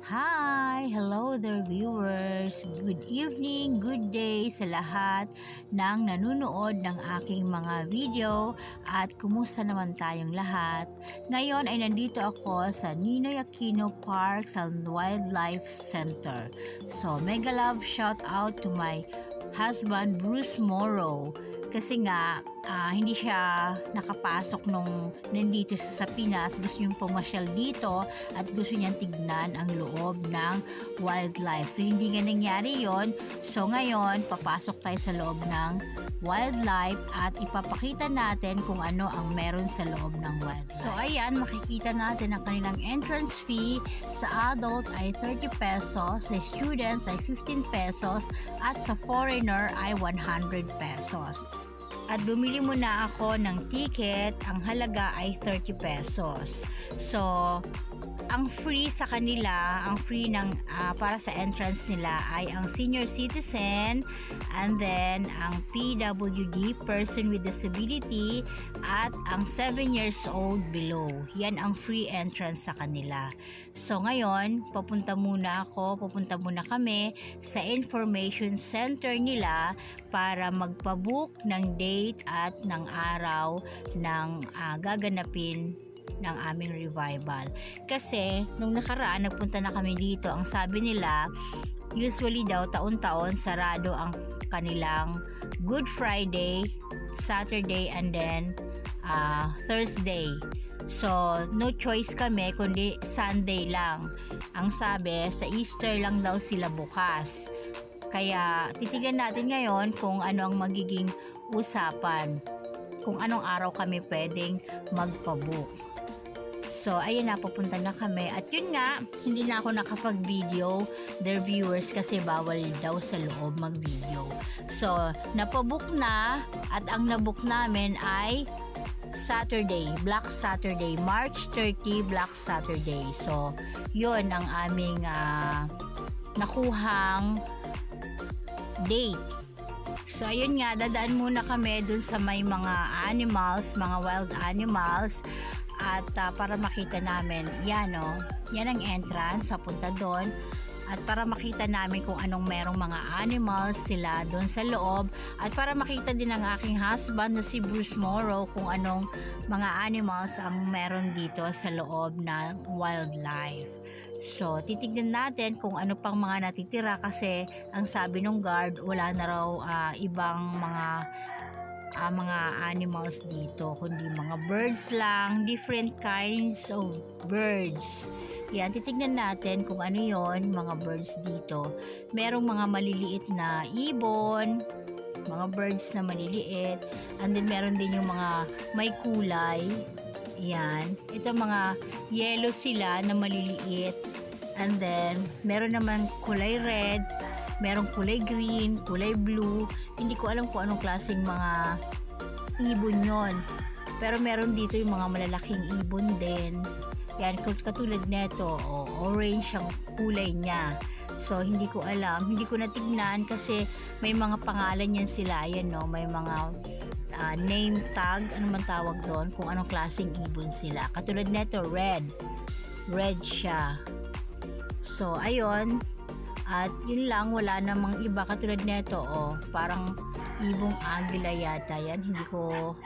Hi! Hello there viewers! Good evening, good day sa lahat ng nanunood ng aking mga video at kumusta naman tayong lahat. Ngayon ay nandito ako sa Ninoy Aquino Parks and Wildlife Center. So mega love shout out to my husband Bruce Morrow kasi nga hindi siya nakapasok nung nandito sa Pinas. Gusto niyang pumasyal dito at gusto niyang tignan ang loob ng wildlife. So hindi nga nangyari yon. So ngayon papasok tayo sa loob ng wildlife at ipapakita natin kung ano ang meron sa loob ng wildlife. So ayan, makikita natin ang kanilang entrance fee. Sa adult ay 30 pesos, sa students ay 15 pesos at sa foreigner ay 100 pesos. At bumili muna ako ng ticket, ang halaga ay 30 pesos. So, ang free sa kanila, ang free ng para sa entrance nila ay ang senior citizen and then ang PWD, person with disability, at ang 7 years old below. Yan ang free entrance sa kanila. So ngayon, pupunta muna kami sa information center nila para magpabook ng date at ng araw ng gaganapin ng aming revival. Kasi nung nakaraan nagpunta na kami dito, ang sabi nila usually daw taon-taon sarado ang kanilang Good Friday, Saturday, and then Thursday. So no choice kami kundi Sunday lang. Ang sabi sa Easter lang daw sila bukas. Kaya titigan natin ngayon kung ano ang magiging usapan, kung anong araw kami pwedeng magpabook. So, ayun na, pupunta na kami. At yun nga, hindi na ako nakapag-video, their viewers, kasi bawal daw sa loob mag-video. So, napabook na, at ang nabook namin ay Saturday, Black Saturday, March 30, Black Saturday. So, yun ang aming nakuhang date. So, ayun nga, dadaan muna kami dun sa may mga animals, mga wild animals, at para makita namin, yan ang entrance, papunta doon. At para makita namin kung anong merong mga animals sila doon sa loob. At para makita din ng aking husband na si Bruce Morrow kung anong mga animals ang meron dito sa loob ng wildlife. So, titignan natin kung ano pang mga natitira kasi ang sabi ng guard, wala na raw ibang mga animals dito, kundi mga birds lang, different kinds of birds. Yan, titignan natin kung ano yon mga birds dito. Merong mga maliliit na ibon, mga birds na maliliit, and then meron din yung mga may kulay. Yan, ito mga yellow sila na maliliit, and then meron naman kulay red, merong kulay green, kulay blue. Hindi ko alam kung anong klaseng mga ibon yon. Pero meron dito yung mga malalaking ibon din. Yan, katulad neto, orange ang kulay niya. So, hindi ko alam. Hindi ko natignan kasi may mga pangalan yan sila. Yan, may mga name tag, ano man tawag doon, kung anong klaseng ibon sila. Katulad neto, red. Red siya. So, ayun. At yun lang, wala namang iba katulad neto, parang ibong agila yata yan. Hindi ko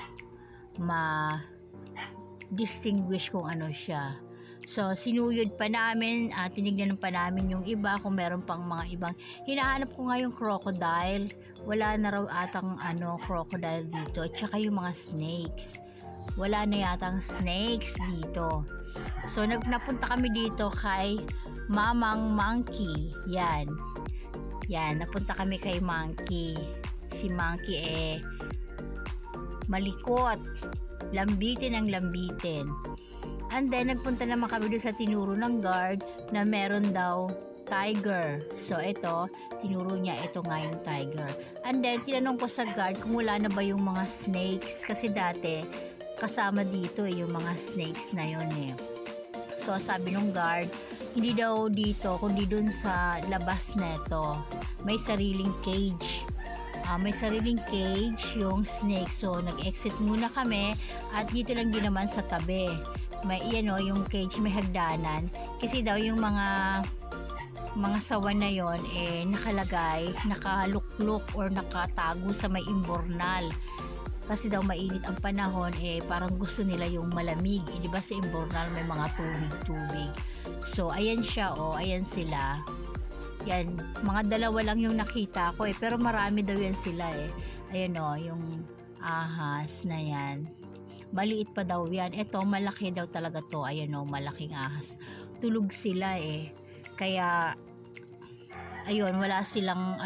ma-distinguish kung ano siya. So, sinuyod pa namin, tinignan pa namin yung iba kung meron pang mga ibang. Hinahanap ko nga yung crocodile. Wala na raw atang crocodile dito. Tsaka yung mga snakes. Wala na yatang snakes dito. So, napunta kami dito kay Mamang Monkey. Yan, napunta kami kay Monkey. Si Monkey malikot. Lambitin ang lambitin. And then, nagpunta naman kami doon sa tinuro ng guard na meron daw tiger. So, ito, tinuro niya, ito nga yung tiger. And then, tinanong ko sa guard kung wala na ba yung mga snakes. Kasi dati, kasama dito yung mga snakes na yun So, sabi ng guard, hindi daw dito, kundi dun sa labas neto. May sariling cage. May sariling cage yung snake. So, nag-exit muna kami at dito lang din naman sa tabi. May yung cage, may hagdanan. Kasi daw yung mga mga sawan na yon nakalagay, nakaluklok or nakatago sa may imbornal. Kasi daw mainit ang panahon, parang gusto nila yung malamig. Di ba sa imbornal may mga tubig-tubig. So, ayan siya, ayan sila. Yan, mga dalawa lang yung nakita ko pero marami daw yan sila Ayan yung ahas na yan. Maliit pa daw yan. Ito, malaki daw talaga to. Ayan malaking ahas. Tulog sila Kaya, ayun, wala silang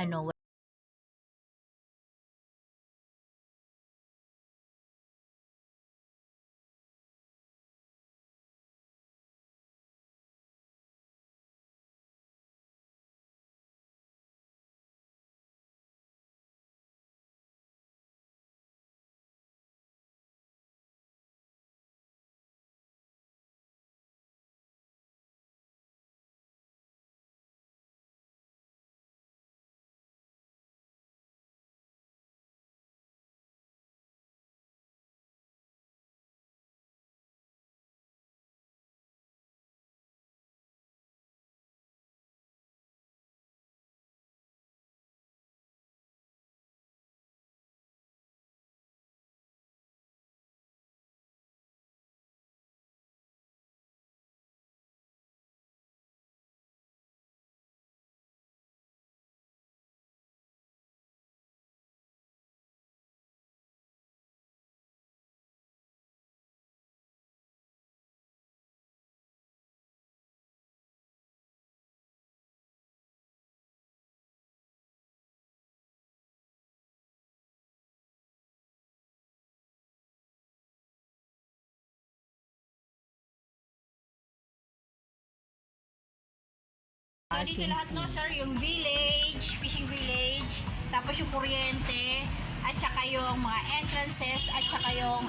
So dito lahat sir, yung village, fishing village, tapos yung kuryente, at saka yung mga entrances, at saka yung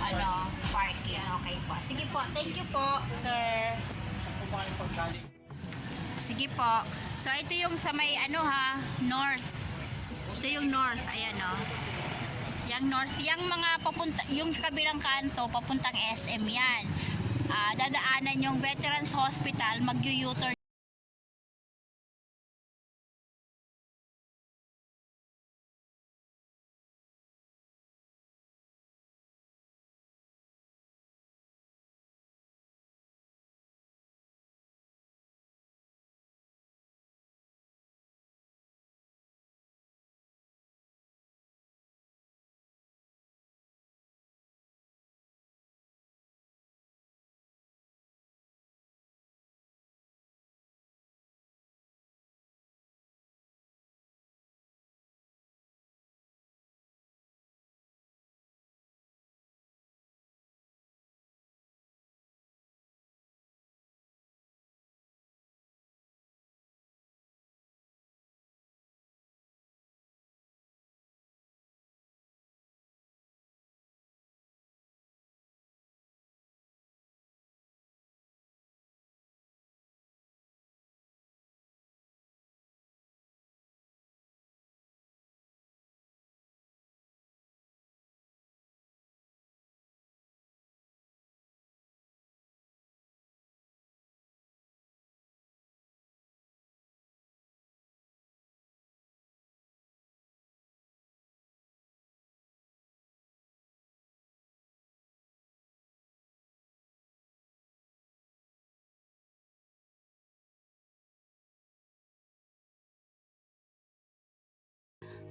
parking. Okay po. Sige po, thank you po, sir. Sige po. So ito yung sa may north. Ito yung north, ayan Yang north, yung mga papunta, yung kabilang kanto, papuntang SM yan. Dadaanan yung Veterans Hospital, mag-U-turn.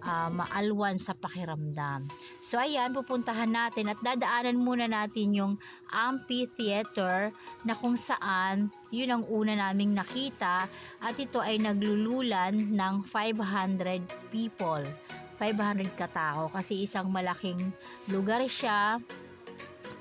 Maalwan sa pakiramdam. So ayan, pupuntahan natin at dadaanan muna natin yung amphitheater na kung saan yun ang una naming nakita at ito ay naglululan ng 500 people. 500 katao kasi isang malaking lugar siya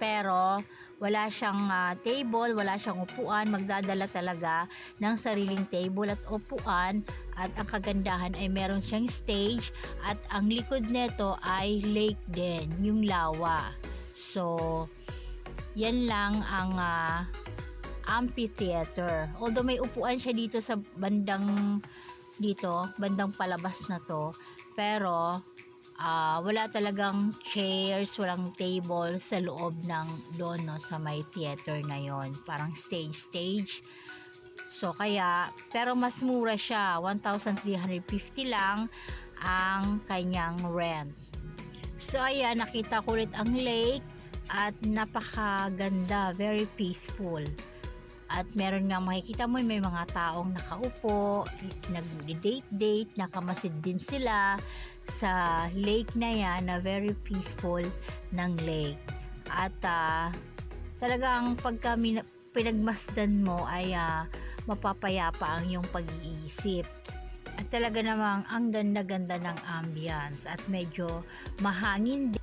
pero wala siyang table, wala siyang upuan, magdadala talaga ng sariling table at upuan at ang kagandahan ay meron siyang stage at ang likod nito ay lake din, yung lawa. So, yan lang ang amphitheater. Although may upuan siya dito sa bandang palabas na to, pero wala talagang chairs, walang table sa loob ng doon sa may theater na yon. Parang stage. So kaya, pero mas mura siya, 1,350 lang ang kanyang rent. So ayan, nakita ko ulit ang lake at napakaganda, very peaceful. At meron nga makikita mo may mga taong nakaupo, nag-date-date, nakamasid din sila sa lake na yan na very peaceful ng lake. At talagang pagka pinagmasdan mo ay mapapayapa ang iyong pag-iisip. At talaga namang ang ganda-ganda ng ambience at medyo mahangin din.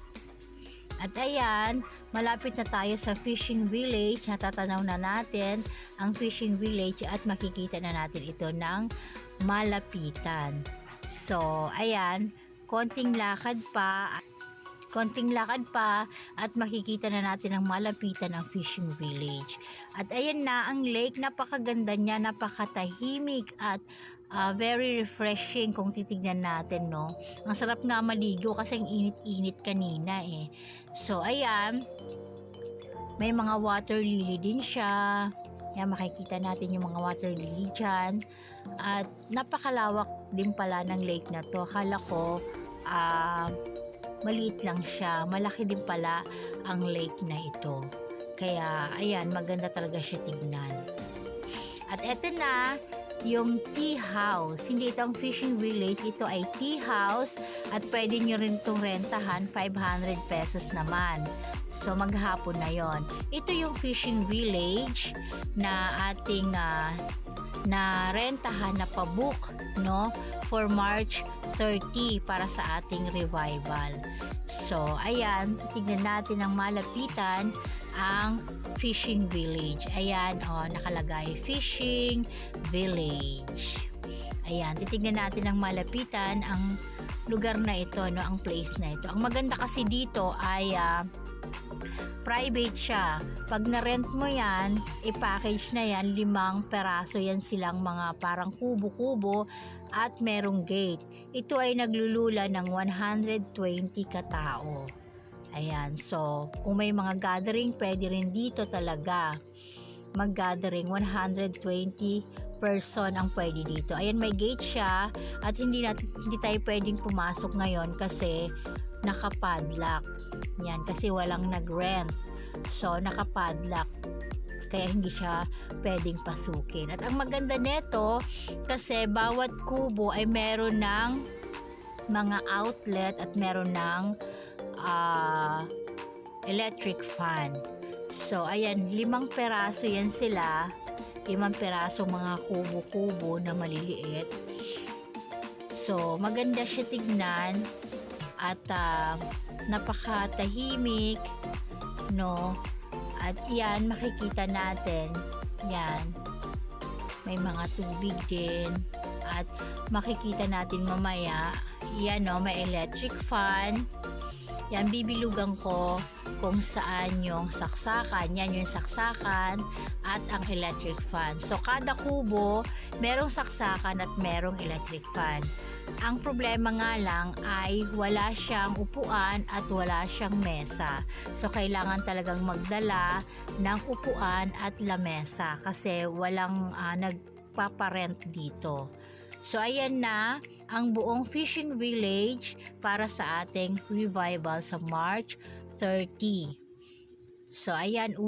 At ayan, malapit na tayo sa fishing village. Natatanaw na natin ang fishing village at makikita na natin ito ng malapitan. So, ayan, konting lakad pa at makikita na natin ang malapitan ng fishing village. At ayan na ang lake, napakaganda niya, napakatahimik at very refreshing kung titignan natin, no. Ang sarap nga maligo kasi ang init-init kanina eh. So ayan, may mga water lily din siya. Yan, makikita natin yung mga water lily dyan. At napakalawak din pala ng lake na to. Akala ko maliit lang siya, malaki din pala ang lake na ito. Kaya ayan, maganda talaga siya tignan. At eto na yung tea house. Hindi ito ang fishing village, ito ay tea house at pwede nyo rin itong rentahan, 500 pesos naman. So maghapon na yon. Ito yung fishing village na ating na rentahan na pa-book, no, for March 30 para sa ating revival. So ayan, titignan natin ang malapitan ang fishing village. Ayan, nakalagay fishing village. Ayan, titignan natin ang malapitan ang lugar na ito, no, ang place na ito. Ang maganda kasi dito ay private siya. Pag na-rent mo yan, i-package na yan, 5 peraso yan silang mga parang kubo-kubo at merong gate. Ito ay naglulula ng 120 katao. Ayan, so kung may mga gathering, pwede rin dito talaga mag-gathering. 120 person ang pwede dito. Ayan, may gate siya at hindi tayo pwedeng pumasok ngayon kasi nakapadlock. Yan, kasi walang nag-rent. So, nakapadlock. Kaya hindi siya pwedeng pasukin. At ang maganda nito, kasi bawat kubo ay meron ng mga outlet at meron ng electric fan. So, ayan, 5 peraso yan sila. 5 peraso mga kubo-kubo na maliliit. So, maganda siya tignan at napakatahimik, no? At yan, makikita natin, yan, may mga tubig din at makikita natin mamaya, yan, no, may electric fan. Yan, bibilugan ko kung saan yung saksakan. Yan yung saksakan at ang electric fan. So, kada kubo, merong saksakan at merong electric fan. Ang problema nga lang ay wala siyang upuan at wala siyang mesa. So, kailangan talagang magdala ng upuan at lamesa kasi walang nagpaparent dito. So, ayan na ang buong fishing village para sa ating revival sa March 30. So, ayan,